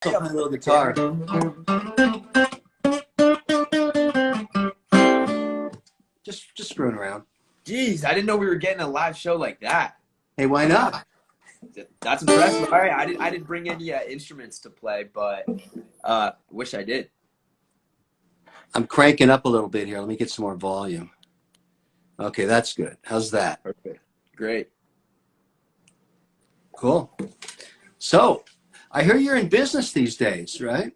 Play a little guitar. Just screwing around. Jeez, I didn't know we were getting a live show like that. Hey, why not? That's impressive. All right, I didn't bring any instruments to play, but wish I did. I'm cranking up a little bit here. Let me get some more volume. Okay, that's good. How's that? Perfect. Great. Cool. So, I hear you're in business these days, right?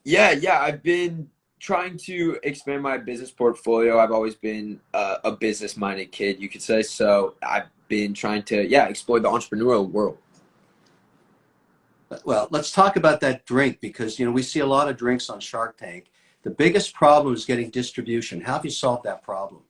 Yeah. I've been trying to expand my business portfolio. I've always been a business-minded kid, you could say. So I've been trying to, explore the entrepreneurial world. Well, let's talk about that drink because, we see a lot of drinks on Shark Tank. The biggest problem is getting distribution. How have you solved that problem?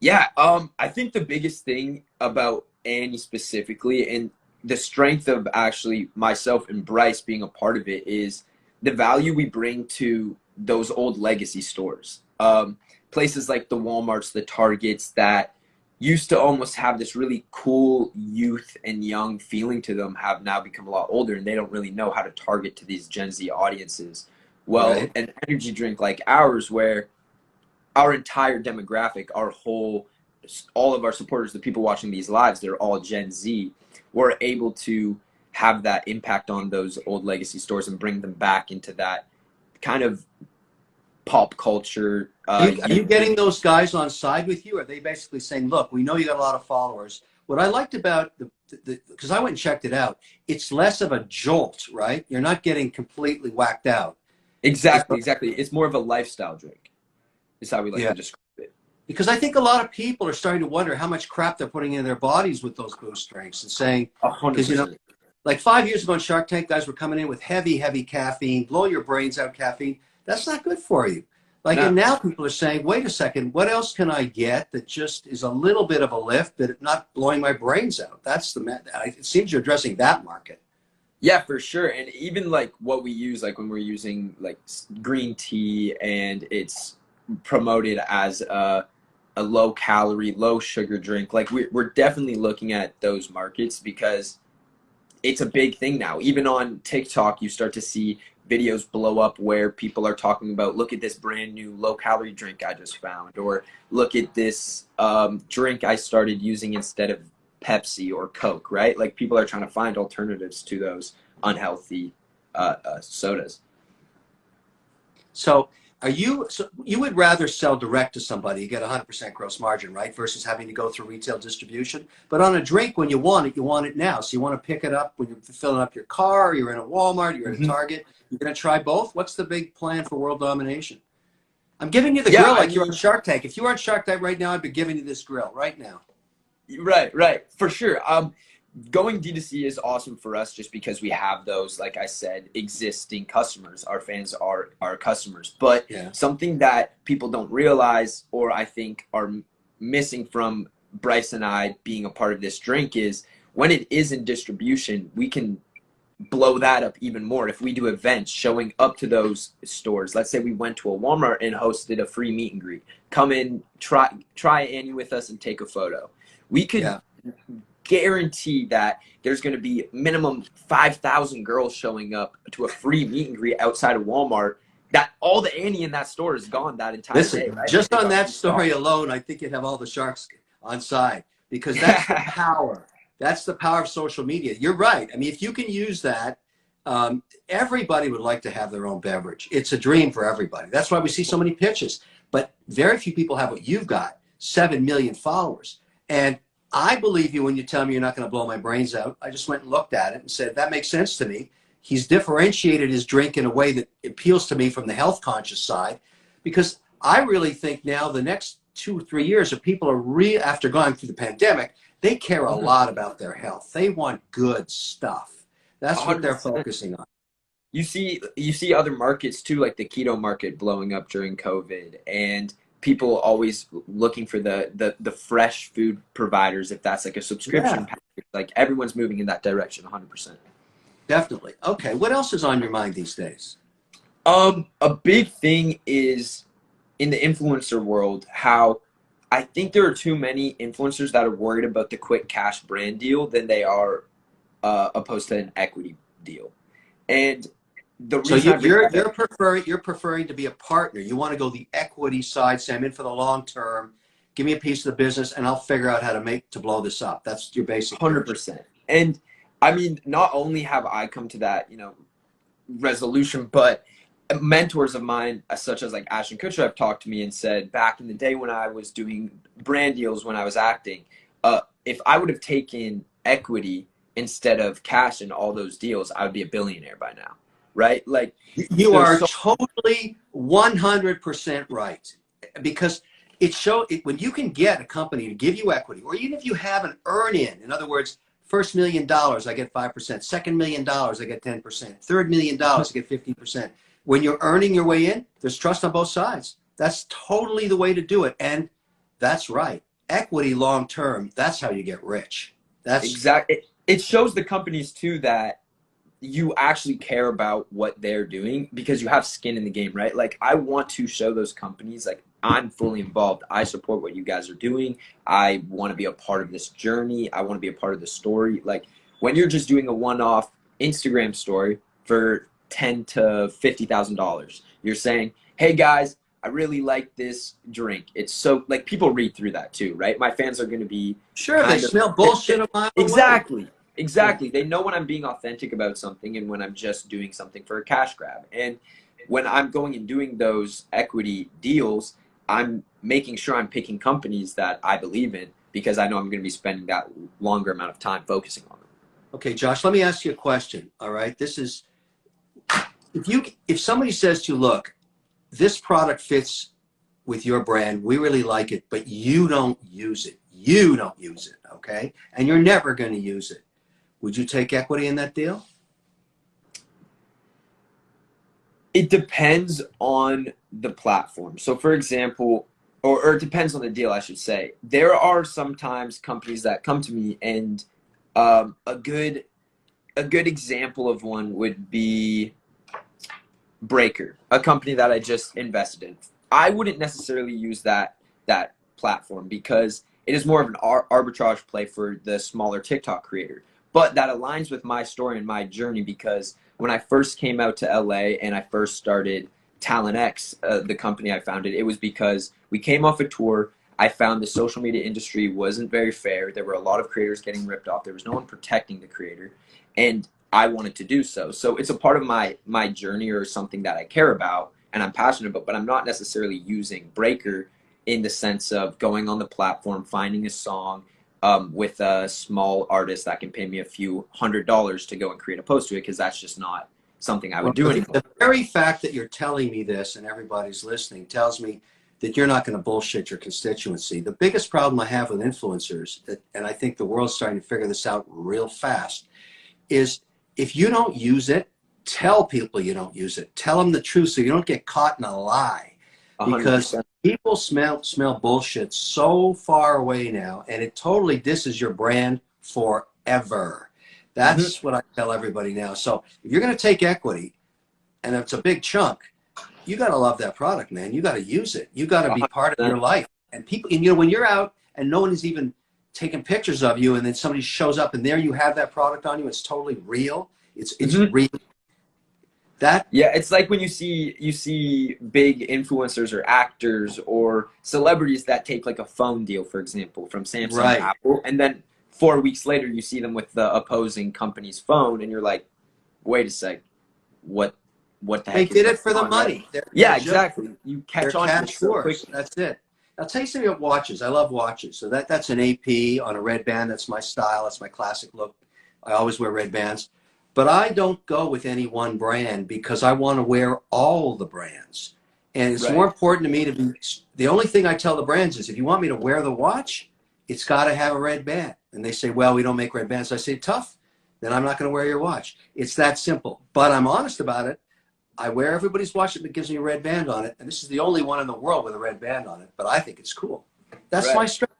Yeah, I think the biggest thing about Annie specifically and the strength of actually myself and Bryce being a part of it is the value we bring to those old legacy stores. Places like the Walmarts, the Targets that used to almost have this really cool youth and young feeling to them have now become a lot older and they don't really know how to target to these Gen Z audiences. Well, Right. An energy drink like ours where our entire demographic, all of our supporters, the people watching these lives, they're all Gen Z. We're able to have that impact on those old legacy stores and bring them back into that kind of pop culture. Are you getting those guys on side with you? Are they basically saying, look, we know you got a lot of followers. What I liked about because I went and checked it out, it's less of a jolt, right? You're not getting completely whacked out. Exactly. It's more of a lifestyle drink, is how we like to describe it. Because I think a lot of people are starting to wonder how much crap they're putting in their bodies with those boost drinks and saying, 100%. Like 5 years ago on Shark Tank, guys were coming in with heavy caffeine, blow your brains out caffeine. That's not good for you. And now people are saying, wait a second, what else can I get that just is a little bit of a lift, but not blowing my brains out? It seems you're addressing that market. Yeah, for sure. And even like what we use, like when we're using like green tea and it's promoted as a low calorie, low sugar drink, like we're definitely looking at those markets because it's a big thing now. Even on TikTok, you start to see videos blow up where people are talking about, look at this brand new low calorie drink I just found, or look at this drink I started using instead of Pepsi or Coke, right? Like people are trying to find alternatives to those unhealthy sodas. So you would rather sell direct to somebody, you get 100% gross margin, right? Versus having to go through retail distribution. But on a drink, when you want it now. So you want to pick it up when you're filling up your car, or you're in a Walmart, you're in a Target. You're going to try both? What's the big plan for world domination? I'm giving you the grill like you're on Shark Tank. If you were on Shark Tank right now, I'd be giving you this grill right now. Right. For sure. Going D2C is awesome for us just because we have those, like I said, existing customers. Our fans are our customers. But something that people don't realize or I think are missing from Bryce and I being a part of this drink is when it is in distribution, we can blow that up even more if we do events showing up to those stores. Let's say we went to a Walmart and hosted a free meet and greet. Come in, try Annie with us and take a photo. We could guarantee that there's going to be minimum 5,000 girls showing up to a free meet and greet outside of Walmart. That all the Annie in that store is gone that entire day. Right? Just on that story alone, I think you'd have all the sharks on side because that's the power. That's the power of social media. You're right. I mean, if you can use that, everybody would like to have their own beverage. It's a dream for everybody. That's why we see so many pitches. But very few people have what you've got, 7 million followers. And I believe you when you tell me you're not going to blow my brains out. I just went and looked at it and said, that makes sense to me. He's differentiated his drink in a way that appeals to me from the health conscious side, because I really think now the next 2 or 3 years of people are after going through the pandemic, they care a lot about their health. They want good stuff. That's 100%. What they're focusing on. You see other markets too, like the keto market blowing up during COVID, and people always looking for the fresh food providers. If that's like a subscription package, like everyone's moving in that direction, 100%. Definitely. Okay. What else is on your mind these days? A big thing is in the influencer world, how I think there are too many influencers that are worried about the quick cash brand deal than they are opposed to an equity deal. And the So reason I bring that you're preferring to be a partner. You want to go the equity side, say I'm in for the long term. Give me a piece of the business, and I'll figure out how to blow this up. That's your basic pitch. 100%. And I mean, not only have I come to that, resolution, but mentors of mine, such as like Ashton Kutcher, have talked to me and said back in the day when I was doing brand deals, when I was acting, if I would have taken equity instead of cash in all those deals, I would be a billionaire by now, right? Like you are totally 100% right, because when you can get a company to give you equity, or even if you have an in other words, first $1 million, I get 5%. Second $1 million, I get 10%. Third $1 million, I get 15%. When you're earning your way in, there's trust on both sides. That's totally the way to do it. And that's right. Equity long term, that's how you get rich. That's exactly. It shows the companies too that you actually care about what they're doing because you have skin in the game, right? Like I want to show those companies like I'm fully involved. I support what you guys are doing. I want to be a part of this journey. I want to be a part of the story. Like when you're just doing a one-off Instagram story for $10,000 to $50,000, you're saying, hey guys, I really like this drink. It's so like people read through that too, right? My fans are going to be they smell bullshit a mile away. Exactly. They know when I'm being authentic about something and when I'm just doing something for a cash grab. And when I'm going and doing those equity deals, I'm making sure I'm picking companies that I believe in because I know I'm going to be spending that longer amount of time focusing on them. Okay, Josh, let me ask you a question. All right. This is, if somebody says to you, look, this product fits with your brand, we really like it, but you don't use it. You don't use it. Okay. And you're never going to use it. Would you take equity in that deal? It depends on the platform. So for example, or it depends on the deal, I should say. There are sometimes companies that come to me and a good example of one would be Breaker, a company that I just invested in. I wouldn't necessarily use that platform because it is more of an arbitrage play for the smaller TikTok creator. But that aligns with my story and my journey because when I first came out to LA and I first started Talent X, the company I founded, it was because we came off a tour. I found the social media industry wasn't very fair. There were a lot of creators getting ripped off. There was no one protecting the creator. And I wanted to do so. So it's a part of my journey or something that I care about and I'm passionate about, but I'm not necessarily using Breaker in the sense of going on the platform, finding a song, with a small artist that can pay me a few $100s to go and create a post to it because that's just not something I would do anymore. The very fact that you're telling me this and everybody's listening tells me that you're not going to bullshit your constituency. The biggest problem I have with influencers, and I think the world's starting to figure this out real fast, is if you don't use it, tell people you don't use it. Tell them the truth so you don't get caught in a lie. Because 100%. people smell bullshit so far away now, and it totally disses your brand forever. That's what I tell everybody now. So if you're going to take equity, and it's a big chunk, you got to love that product, man. You got to use it. You got to be part of your life. And people, and when you're out and no one is even taking pictures of you, and then somebody shows up and there you have that product on you, it's totally real. It's real. It's like when you see big influencers or actors or celebrities that take like a phone deal, for example, from Samsung or Apple, and then 4 weeks later you see them with the opposing company's phone, and you're like, wait a sec, what the heck? They did it for the money. Exactly. You catch on to it so quickly. That's it. I'll tell you something about watches. I love watches. So that's an AP on a red band. That's my style. That's my classic look. I always wear red bands. But I don't go with any one brand because I want to wear all the brands. And it's more important to me to be, the only thing I tell the brands is if you want me to wear the watch, it's got to have a red band. And they say, well, we don't make red bands. I say, tough, then I'm not going to wear your watch. It's that simple. But I'm honest about it. I wear everybody's watch that gives me a red band on it. And this is the only one in the world with a red band on it. But I think it's cool. That's my strategy.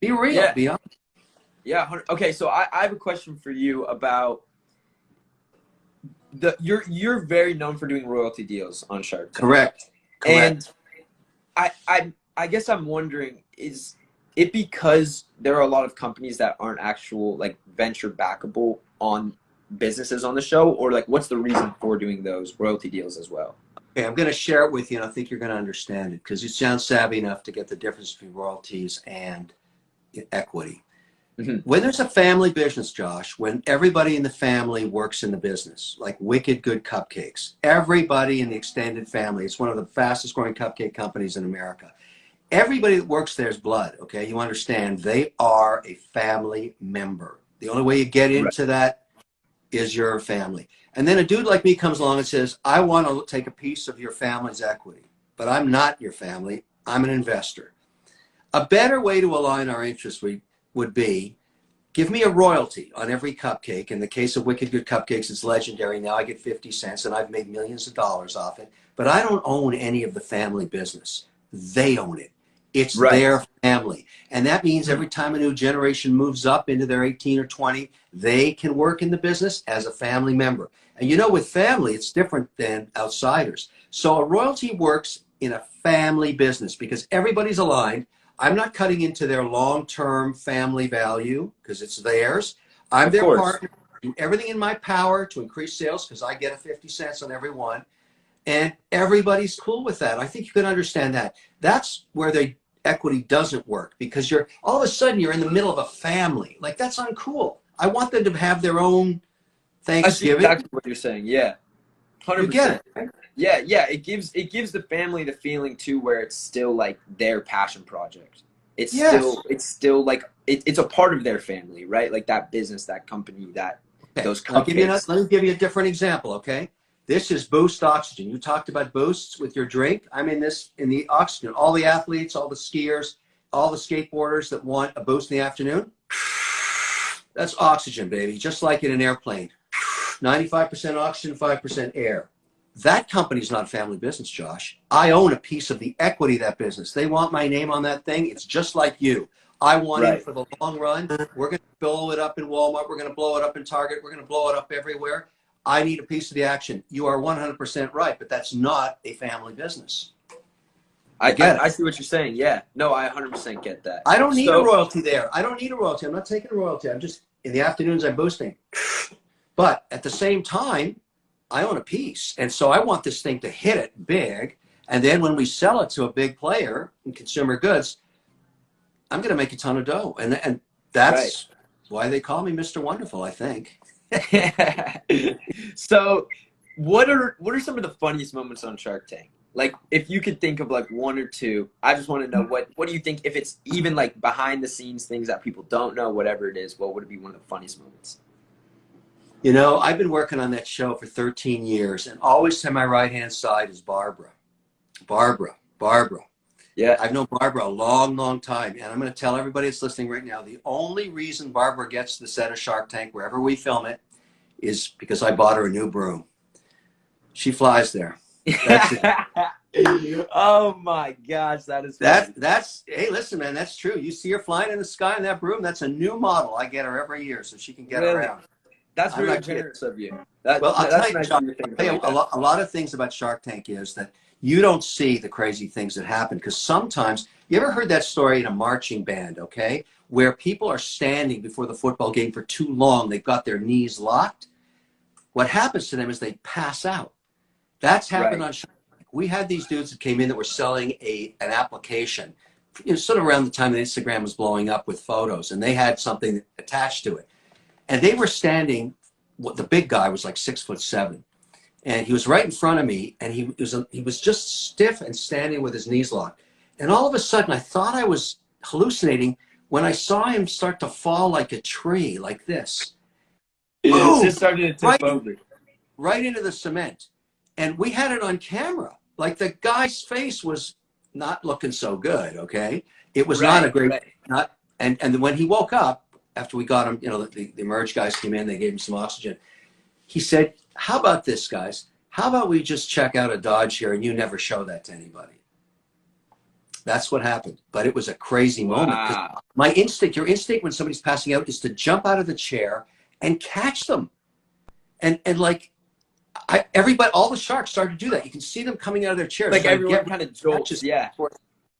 Be real. Be honest. Yeah. Okay. So I have a question for you about you're very known for doing royalty deals on Shark Tank. Correct. And I guess I'm wondering, is it because there are a lot of companies that aren't actual like venture backable on businesses on the show, or like what's the reason for doing those royalty deals as well? Okay, I'm going to share it with you, and I think you're going to understand it because you sound savvy enough to get the difference between royalties and equity. When there's a family business, Josh, when everybody in the family works in the business, like Wicked Good Cupcakes, everybody in the extended family, it's one of the fastest growing cupcake companies in America. Everybody that works there is blood, okay? You understand, they are a family member. The only way you get into that is your family. And then a dude like me comes along and says, I want to take a piece of your family's equity, but I'm not your family. I'm an investor. A better way to align our interests would be, give me a royalty on every cupcake. In the case of Wicked Good Cupcakes, it's legendary. Now I get 50 cents, and I've made millions of dollars off it. But I don't own any of the family business. They own it. It's their family. And that means every time a new generation moves up into their 18 or 20, they can work in the business as a family member. And you know, with family, it's different than outsiders. So a royalty works in a family business because everybody's aligned. I'm not cutting into their long-term family value because it's theirs. I'm their partner. I do everything in my power to increase sales because I get a 50 cents on every one. And everybody's cool with that. I think you can understand that. That's where the equity doesn't work because you're all of a sudden you're in the middle of a family. Like, that's uncool. I want them to have their own Thanksgiving. That's exactly what you're saying. Yeah. 100%. You get it, right? Yeah. It gives the family the feeling too, where it's still like their passion project. It's still like it's a part of their family, right? Like that business, that company, those cupcakes. Let me give you a different example, okay? This is Boost Oxygen. You talked about boosts with your drink. I'm in the oxygen. All the athletes, all the skiers, all the skateboarders that want a boost in the afternoon, that's oxygen, baby, just like in an airplane. 95% oxygen, 5% air. That company's not a family business, Josh. I own a piece of the equity of that business. They want my name on that thing. It's just like you. I want it for the long run. We're going to blow it up in Walmart. We're going to blow it up in Target. We're going to blow it up everywhere. I need a piece of the action. You are 100% right, but that's not a family business. I see what you're saying. Yeah. No, I 100% get that. I don't need a royalty there. I don't need a royalty. I'm not taking a royalty. I'm just, in the afternoons, I'm boosting. But at the same time, I own a piece. And so I want this thing to hit it big. And then when we sell it to a big player in consumer goods, I'm going to make a ton of dough. And that's why they call me Mr. Wonderful, I think. So what are some of the funniest moments on Shark Tank? Like, if you could think of like one or two, I just want to know what do you think, if it's even like behind the scenes things that people don't know, whatever it is, what would it be one of the funniest moments? You know, I've been working on that show for 13 years, and always to my right-hand side is Barbara. Barbara. Yeah. I've known Barbara a long, long time, and I'm going to tell everybody that's listening right now, the only reason Barbara gets to the set of Shark Tank, wherever we film it, is because I bought her a new broom. She flies there. That's it. Oh my gosh, that is funny. Hey, listen, man, that's true. You see her flying in the sky in that broom, that's a new model. I get her every year so she can get around. That's really generous of you. Well, I'll tell you, John, a lot of things about Shark Tank is that you don't see the crazy things that happen, because sometimes, you ever heard that story in a marching band, okay, where people are standing before the football game for too long, they've got their knees locked? What happens to them is they pass out. That's happened on Shark Tank. We had these dudes that came in that were selling an application, sort of around the time that Instagram was blowing up with photos, and they had something attached to it. And they were standing, the big guy was like 6'7", and he was right in front of me, and he was just stiff and standing with his knees locked. And all of a sudden, I thought I was hallucinating when I saw him start to fall like a tree, like this. Boom! Just started to tip over. Right into the cement. And we had it on camera. Like, the guy's face was not looking so good, okay? It was not a great, and when he woke up, after we got him, the Emerge guys came in, they gave him some oxygen. He said, how about this, guys? How about we just check out a Dodge here and you never show that to anybody? That's what happened. But it was a crazy moment. Wow. Your instinct when somebody's passing out is to jump out of the chair and catch them. And like, everybody, all the sharks started to do that. You can see them coming out of their chairs. Like everyone kind of jolts. Yeah.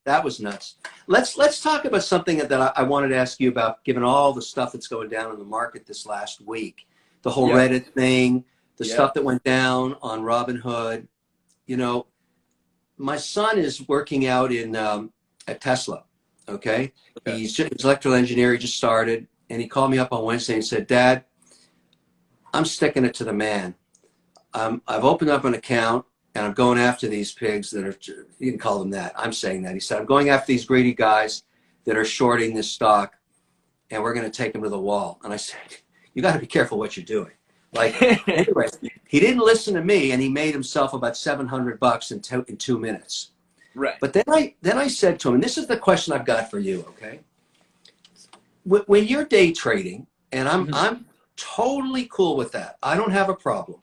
That was nuts. Let's talk about something that I wanted to ask you about, given all the stuff that's going down in the market this last week. the whole Yeah. Reddit thing, the Yeah. stuff that went down on Robinhood. You know, my son is working out in at Tesla. Okay, he's an electrical engineer. He just started, and he called me up on Wednesday and said, "Dad, I'm sticking it to the man. I've opened up an account and I'm going after these pigs that are, you can call them that. I'm saying that." He said, "I'm going after these greedy guys that are shorting this stock and we're going to take them to the wall." And I said, "You got to be careful what you're doing." Like, anyway, he didn't listen to me and he made himself about $700 in 2 minutes. Right. But then I said to him, and this is the question I've got for you, okay? When you're day trading, and I'm totally cool with that. I don't have a problem.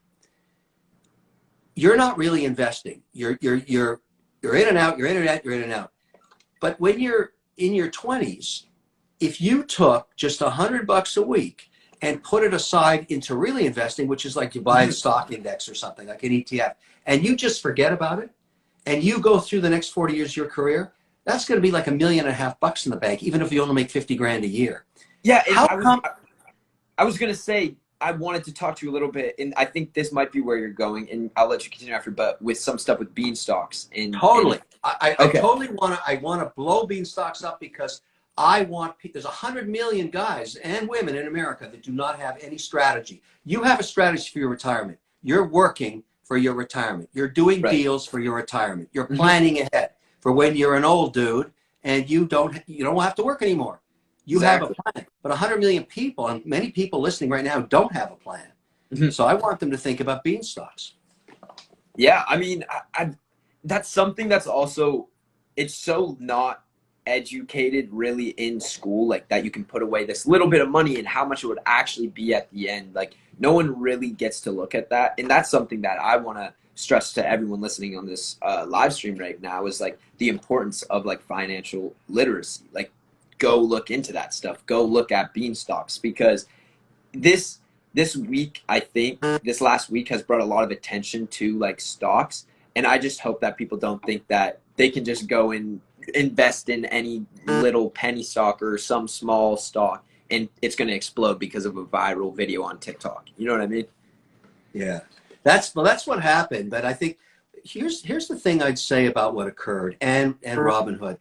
You're not really investing. You're in and out, you're in and out, you're in and out. But when you're in your 20s, if you took just $100 a week and put it aside into really investing, which is like you buy a stock index or something like an ETF, and you just forget about it, and you go through the next 40 years of your career, that's going to be like $1.5 million in the bank, even if you only make 50 grand a year. Yeah. And I was going to say, I wanted to talk to you a little bit, and I think this might be where you're going, and I'll let you continue after, but with some stuff with Beanstox. Totally. I totally want to blow Beanstox up because there's 100 million guys and women in America that do not have any strategy. You have a strategy for your retirement. You're working for your retirement. You're doing deals for your retirement. You're planning ahead for when you're an old dude and you don't have to work anymore. You have a plan. But 100 million people, and many people listening right now, don't have a plan. So I want them to think about Beanstox. Yeah, I mean, that's something that's also, it's so not educated really in school, like that you can put away this little bit of money and how much it would actually be at the end. Like, no one really gets to look at that. And that's something that I want to stress to everyone listening on this live stream right now, is like the importance of like financial literacy. Like, go look into that stuff. Go look at Beanstox, because this week, I think this last week has brought a lot of attention to like stocks. And I just hope that people don't think that they can just go and invest in any little penny stock or some small stock and it's going to explode because of a viral video on TikTok. You know what I mean? Yeah, that's what happened. But I think here's the thing I'd say about what occurred and Robinhood.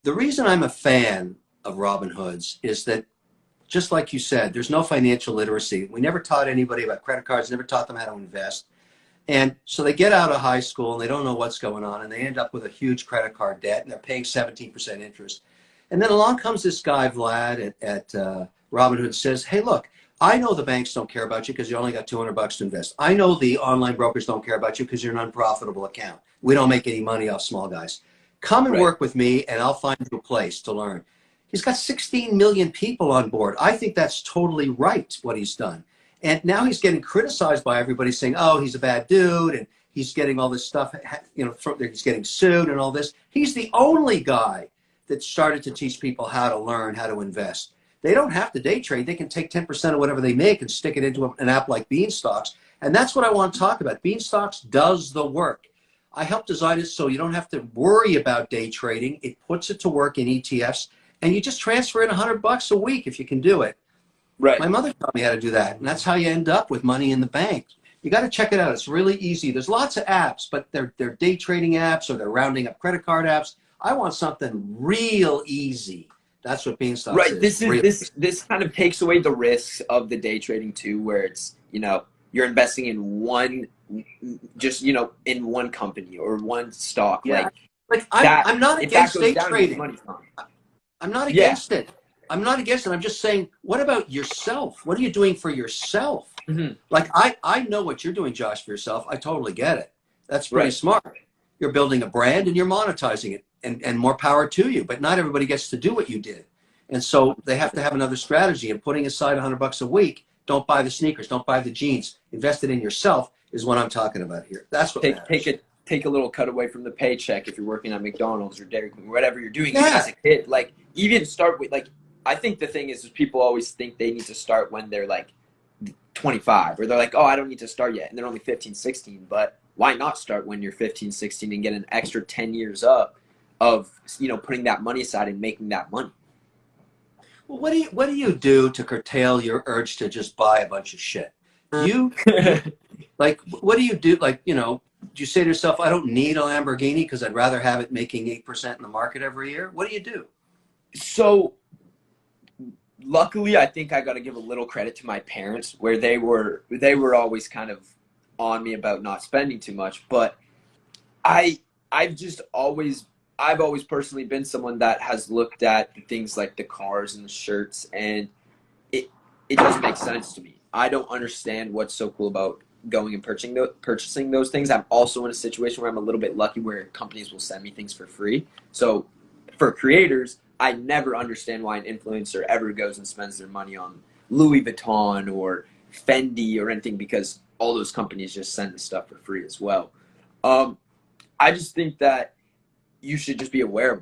The reason I'm a fan of Robinhood's is that, just like you said, there's no financial literacy. We never taught anybody about credit cards, never taught them how to invest. And so they get out of high school and they don't know what's going on, and they end up with a huge credit card debt, and they're paying 17% interest. And then along comes this guy, Vlad, at Robinhood, and says, "Hey, look, I know the banks don't care about you because you only got $200 to invest. I know the online brokers don't care about you because you're an unprofitable account. We don't make any money off small guys. Come and work with me, and I'll find you a place to learn." He's got 16 million people on board. I think that's totally right, what he's done. And now he's getting criticized by everybody saying, "Oh, he's a bad dude," and he's getting all this stuff, he's getting sued and all this. He's the only guy that started to teach people how to learn, how to invest. They don't have to day trade. They can take 10% of whatever they make and stick it into an app like Beanstox. And that's what I want to talk about. Beanstox does the work. I helped design it so you don't have to worry about day trading. It puts it to work in ETFs, and you just transfer in $100 a week if you can do it. Right. My mother taught me how to do that, and that's how you end up with money in the bank. You got to check it out. It's really easy. There's lots of apps, but they're day trading apps or they're rounding up credit card apps. I want something real easy. That's what Beanstox is. Right. This kind of takes away the risks of the day trading too, where it's, you're investing in one, in one company or one stock. Yeah. I'm not against day trading. I'm not against it. I'm not against it. I'm just saying, what about yourself? What are you doing for yourself? Like, I know what you're doing, Josh, for yourself. I totally get it. That's pretty smart. You're building a brand and you're monetizing it, and more power to you. But not everybody gets to do what you did. And so they have to have another strategy. And putting aside $100 a week, don't buy the sneakers, don't buy the jeans. Invest it in yourself is what I'm talking about here. That's what matters. Take a little cut away from the paycheck if you're working at McDonald's or Dairy Queen, whatever you're doing. Even as a kid, like, even start with, like, I think the thing is people always think they need to start when they're like 25, or they're like, "Oh, I don't need to start yet," and they're only 15, 16. But why not start when you're 15, 16 and get an extra 10 years up of, putting that money aside and making that money? Well, what do you do to curtail your urge to just buy a bunch of shit? you like, what do you do? Like, you know, do you say to yourself, I don't need a Lamborghini because I'd rather have it making 8% in the market every year? What do you do? So luckily, I think I got to give a little credit to my parents, where they were always kind of on me about not spending too much. But I I've just always I've always personally been someone that has looked at the things like the cars and the shirts, and it it doesn't make sense to me. I don't understand what's so cool about going and purchasing those things. I'm also in a situation where I'm a little bit lucky, where companies will send me things for free. So for creators, I never understand why an influencer ever goes and spends their money on Louis Vuitton or Fendi or anything, because all those companies just send the stuff for free as well. Um, I just think that you should just be aware of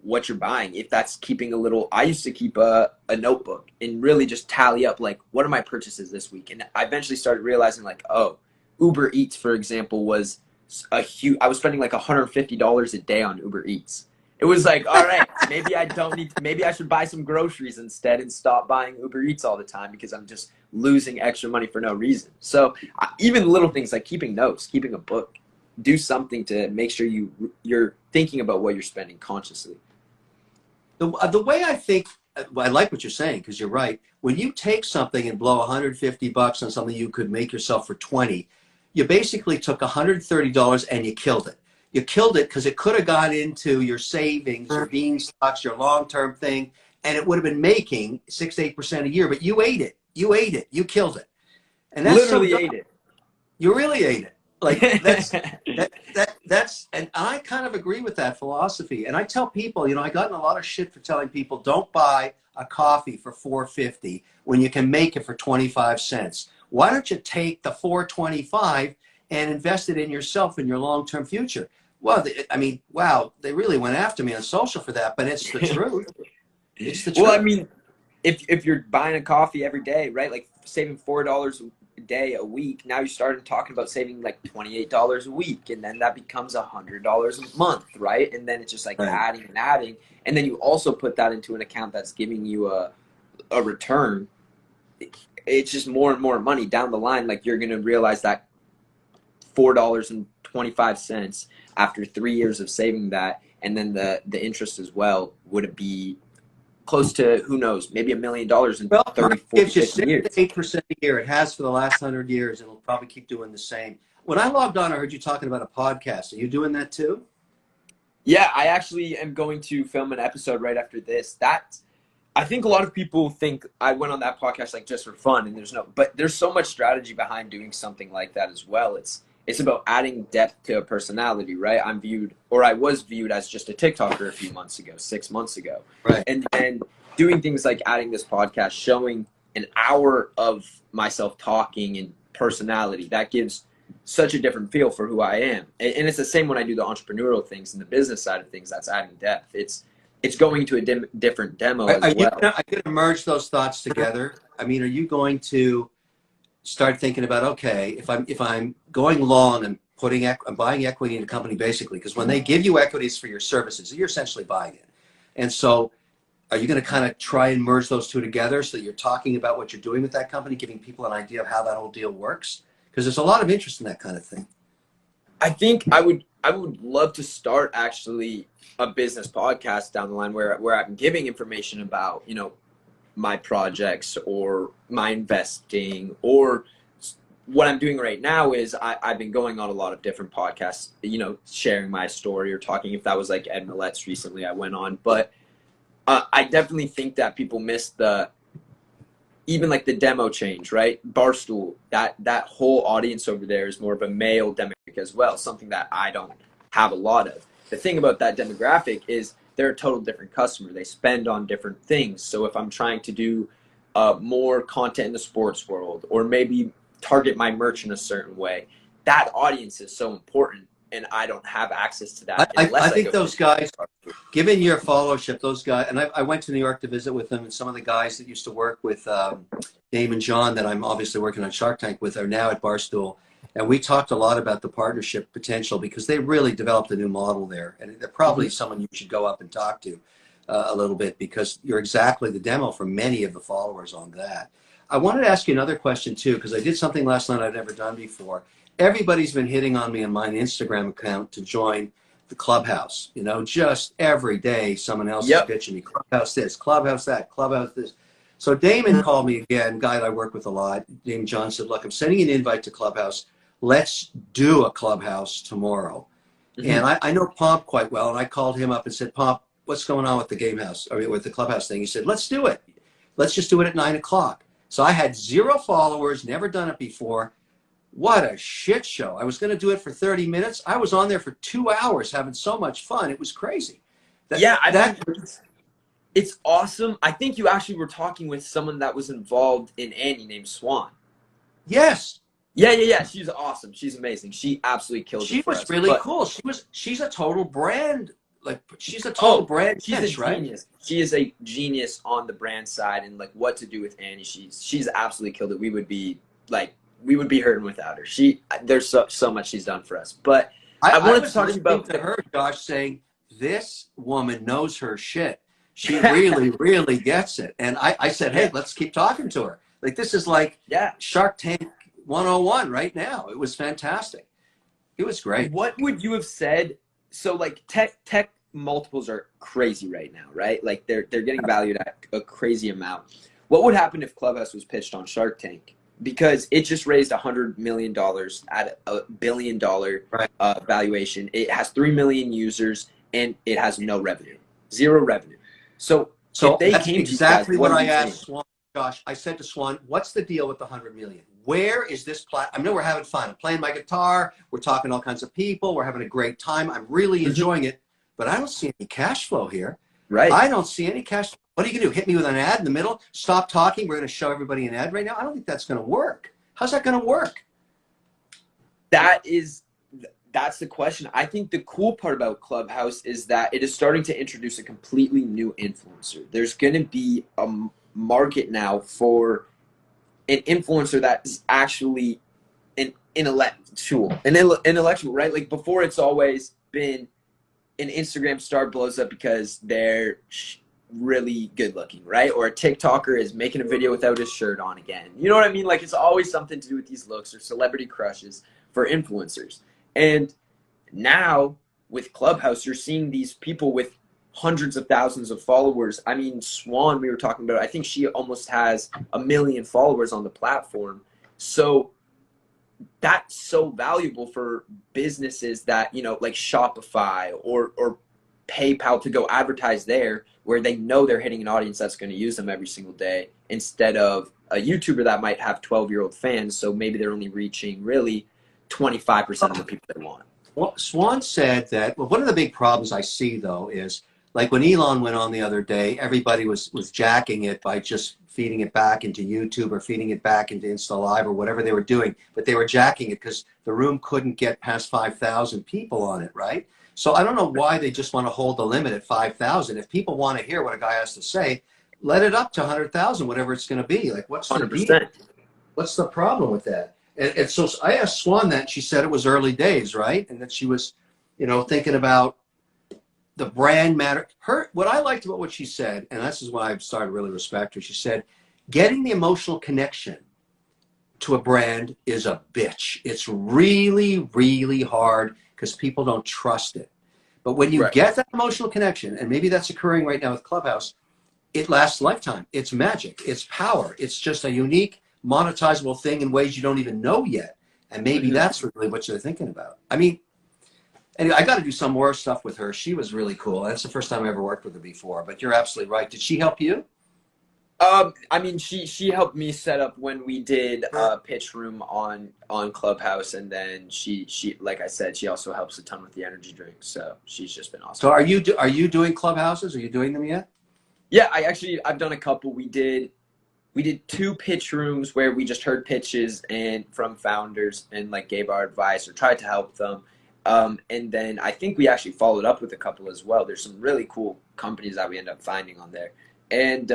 what you're buying. If that's keeping a little, I used to keep a notebook and really just tally up, like, what are my purchases this week? And I eventually started realizing, like, oh, Uber Eats, for example, was a huge, I was spending like $150 a day on Uber Eats. It was like, all right, maybe I don't need, maybe I should buy some groceries instead and stop buying Uber Eats all the time, because I'm just losing extra money for no reason. So even little things like keeping notes, keeping a book, do something to make sure you're thinking about what you're spending consciously. The way I think, I like what you're saying, because you're right. When you take something and blow $150 on something you could make yourself for 20, you basically took $130 and you killed it. You killed it because it could have gone into your savings or Beanstox, your long-term thing, and it would have been making 6 to 8% a year. But you ate it. You ate it. You killed it. And that's literally ate it. You really ate it. Like that's, and I kind of agree with that philosophy. And I tell people, you know, I got in a lot of shit for telling people, don't buy a coffee for $4.50 when you can make it for 25 cents. Why don't you take the $4.25 and invest it in yourself and your long-term future? Well, I mean, wow, they really went after me on social for that, but it's the truth. It's the truth. Well, I mean, if you're buying a coffee every day, right? Like saving $4 a day a week, now you started talking about saving like $28 a week, and then that becomes $100 a month, right? And then it's just like adding and adding, and then you also put that into an account that's giving you a return. It's just more and more money down the line. Like, you're gonna realize that $4.25 after 3 years of saving that, and then the interest as well, would it be close to, who knows, maybe $1 million in 30, 40, 50 years. 8% a year. It has for the last 100 years, and it'll probably keep doing the same. When I logged on, I heard you talking about a podcast. Are you doing that too? Yeah, I actually am going to film an episode right after this. I think a lot of people think I went on that podcast like just for fun, and but there's so much strategy behind doing something like that as well. It's about adding depth to a personality, right? I was viewed as just a TikToker a few months ago, 6 months ago. Right. And then doing things like adding this podcast, showing an hour of myself talking and personality, that gives such a different feel for who I am. And it's the same when I do the entrepreneurial things and the business side of things. That's adding depth. It's going to a different demo as well. Are you going to merge those thoughts together? I mean, are you going to start thinking about, okay, if I'm going long and I'm buying equity in a company, basically, because when they give you equities for your services, you're essentially buying it. And so are you going to kind of try and merge those two together so that you're talking about what you're doing with that company, giving people an idea of how that whole deal works? Because there's a lot of interest in that kind of thing. I think I would love to start actually a business podcast down the line where I'm giving information about, you know, my projects or my investing, or what I'm doing right now is I've been going on a lot of different podcasts, you know, sharing my story or talking. If that was like Ed Millett's recently I went on, but I definitely think that people miss even like the demo change, right? Barstool, that whole audience over there is more of a male demographic as well, something that I don't have a lot of. The thing about that demographic is they're a total different customer. They spend on different things. So if I'm trying to do more content in the sports world, or maybe target my merch in a certain way, that audience is so important, and I don't have access to that. I think those guys, given your followership, those guys, and I went to New York to visit with them, and some of the guys that used to work with Dame and John, that I'm obviously working on Shark Tank with, are now at Barstool. And we talked a lot about the partnership potential, because they really developed a new model there. And they're probably someone you should go up and talk to a little bit, because you're exactly the demo for many of the followers on that. I wanted to ask you another question too, because I did something last night I've never done before. Everybody's been hitting on me on my Instagram account to join the clubhouse. You know, just every day someone else is Yep. pitching me, clubhouse this, clubhouse that, clubhouse this. So Damon called me again, guy that I work with a lot. Damon John said, look, I'm sending an invite to Clubhouse. Let's do a Clubhouse tomorrow. Mm-hmm. And I know Pomp quite well, and I called him up and said, Pomp, what's going on with the game house, or with the Clubhouse thing? He said, let's do it. Let's just do it at 9 o'clock. So I had 0 followers, never done it before. What a shit show. I was going to do it for 30 minutes. I was on there for 2 hours having so much fun. It was crazy. It's awesome. I think you actually were talking with someone that was involved in Annie named Swan. Yes. Yeah. She's awesome. She's amazing. She absolutely killed it. She was really cool. She's a total brand. Like, she's a total brand. She's a genius. She is a genius on the brand side and like what to do with Annie. She's absolutely killed it. We would be hurting without her. There's so much she's done for us. But I wanted to talk about her, Josh, saying this woman knows her shit. She really, really gets it. And I said, hey, let's keep talking to her. Like, this is like Shark Tank 101 right now. It was fantastic. It was great. What would you have said? So like tech multiples are crazy right now, right? Like they're getting valued at a crazy amount. What would happen if Clubhouse was pitched on Shark Tank? Because it just raised $100 million at a $1 billion valuation. It has 3 million users and it has no revenue, 0 revenue. So if they that's came exactly to you guys, what I asked Swan. Josh, I said to Swan, what's the deal with the 100 million? Where is this I know we're having fun. I'm playing my guitar. We're talking to all kinds of people. We're having a great time. I'm really enjoying it, but I don't see any cash flow here. Right. I don't see any cash flow. What are you going to do? Hit me with an ad in the middle? Stop talking. We're going to show everybody an ad right now. I don't think that's going to work. How's that going to work? That's the question. I think the cool part about Clubhouse is that it is starting to introduce a completely new influencer. There's going to be a market now for an influencer that is actually an intellectual, right? Like before, it's always been an Instagram star blows up because they're really good looking, right? Or a TikToker is making a video without his shirt on again. You know what I mean? Like it's always something to do with these looks or celebrity crushes for influencers. And now with Clubhouse, you're seeing these people with hundreds of thousands of followers. I mean, Swan, we were talking about, I think she almost has 1 million followers on the platform. So that's so valuable for businesses that, you know, like Shopify or PayPal to go advertise there where they know they're hitting an audience that's going to use them every single day instead of a YouTuber that might have 12-year-old fans. So maybe they're only reaching really 25% of the people they want. Well, Swan said that, well, one of the big problems I see, though, is like when Elon went on the other day, everybody was jacking it by just feeding it back into YouTube or feeding it back into Insta Live or whatever they were doing. But they were jacking it because the room couldn't get past 5,000 people on it, right? So I don't know why they just want to hold the limit at 5,000. If people want to hear what a guy has to say, let it up to 100,000, whatever it's going to be. Like, what's 100%? What's the problem with that? And so I asked Swan that, and she said it was early days, right? And that she was, you know, thinking about the brand matter. What I liked about what she said, and this is why I started to really respect her, she said, getting the emotional connection to a brand is a bitch. It's really, really hard because people don't trust it. But when you get that emotional connection, and maybe that's occurring right now with Clubhouse, it lasts a lifetime. It's magic. It's power. It's just a unique, monetizable thing in ways you don't even know yet. And maybe that's really what you're thinking about. I mean, anyway, I got to do some more stuff with her. She was really cool. That's the first time I ever worked with her before, but you're absolutely right. Did she help you? I mean, she helped me set up when we did pitch room on Clubhouse, and then she like I said, she also helps a ton with the energy drinks. So she's just been awesome. So are you doing Clubhouses? Are you doing them yet? Yeah, I've done a couple. We did 2 pitch rooms where we just heard pitches and from founders and like gave our advice or tried to help them. And then I think we actually followed up with a couple as well. There's some really cool companies that we end up finding on there. And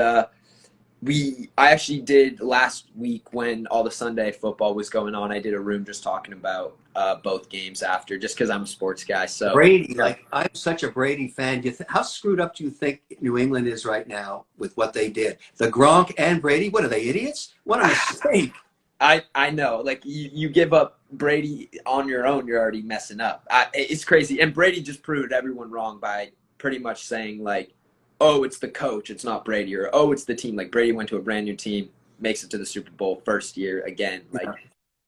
I actually did last week when all the Sunday football was going on. I did a room just talking about both games after, just because I'm a sports guy. So Brady, like I'm such a Brady fan. How screwed up do you think New England is right now with what they did? The Gronk and Brady, what are they, idiots? What a mistake. I know, like you give up Brady on your own, you're already messing up. It's crazy. And Brady just proved everyone wrong by pretty much saying like, oh, it's the coach, it's not Brady, or oh, it's the team. Like Brady went to a brand new team, makes it to the Super Bowl first year again. Like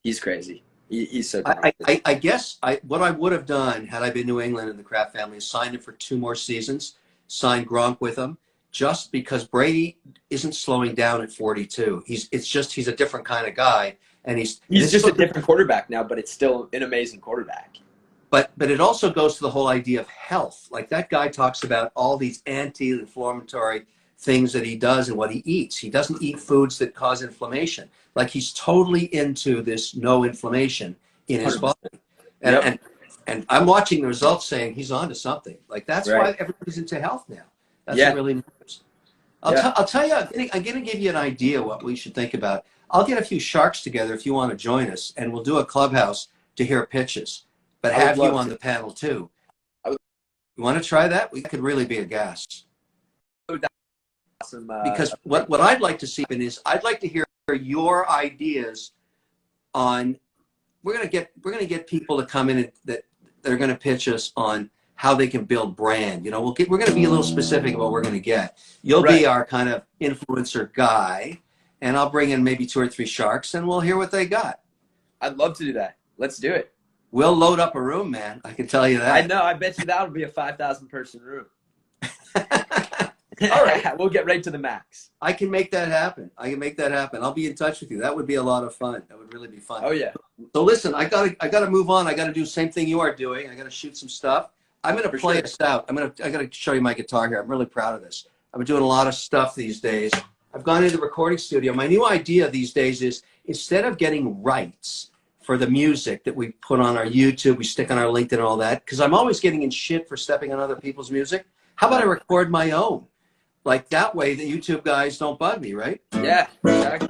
he's crazy. He's so talented. I guess what I would have done had I been New England and the Kraft family is signed him for 2 more seasons, signed Gronk with him, just because Brady isn't slowing down at 42. He's a different kind of guy, and he's just a different quarterback now, but it's still an amazing quarterback. But it also goes to the whole idea of health. Like that guy talks about all these anti-inflammatory things that he does and what he eats. He doesn't eat foods that cause inflammation. Like he's totally into this no inflammation in his body. And and I'm watching the results saying he's onto something. Like that's why everybody's into health now. That's what really matters. I'll tell you, I'm going to give you an idea what we should think about. I'll get a few sharks together if you want to join us, and we'll do a clubhouse to hear pitches. But have you on the panel too. You want to try that? We could really be a gas. Awesome. Because what I'd like to see is I'd like to hear your ideas on. We're gonna get people to come in and that are gonna pitch us on how they can build brand. You know, we're gonna be a little specific about what we're gonna get. You'll be our kind of influencer guy, and I'll bring in maybe 2 or 3 sharks, and we'll hear what they got. I'd love to do that. Let's do it. We'll load up a room, man. I can tell you that. I know. I bet you that'll be a 5,000 person room. All right. We'll get right to the max. I can make that happen. I'll be in touch with you. That would be a lot of fun. That would really be fun. Oh yeah. So listen, I gotta move on. I gotta do the same thing you are doing. I gotta shoot some stuff. I'm gonna play us out. I gotta show you my guitar here. I'm really proud of this. I've been doing a lot of stuff these days. I've gone into the recording studio. My new idea these days is instead of getting rights for the music that we put on our YouTube, we stick on our LinkedIn and all that, because I'm always getting in shit for stepping on other people's music. How about I record my own? Like that way the YouTube guys don't bug me, right? Yeah, exactly.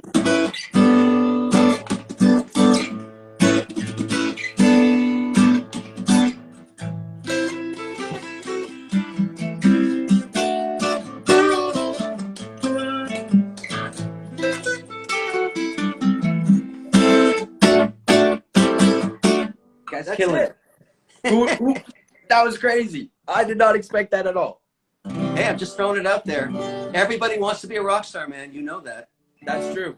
Guys, killing it. That was crazy. I did not expect that at all. Hey, I'm just throwing it out there. Everybody wants to be a rock star, man. You know that. That's true.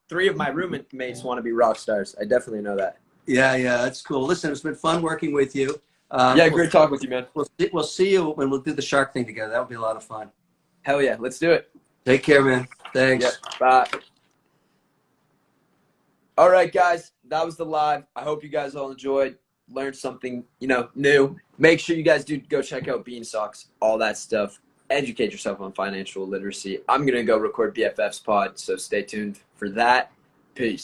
3 of my roommates want to be rock stars. I definitely know that. Yeah, that's cool. Listen, it's been fun working with you. Great talking with you, man. We'll see you when we'll do the shark thing together. That would be a lot of fun. Hell yeah, let's do it. Take care, man. Thanks. Yeah, bye. All right, guys, that was the live. I hope you guys all enjoyed, learned something, new. Make sure you guys do go check out Beanstox, all that stuff. Educate yourself on financial literacy. I'm going to go record BFF's pod, so stay tuned for that.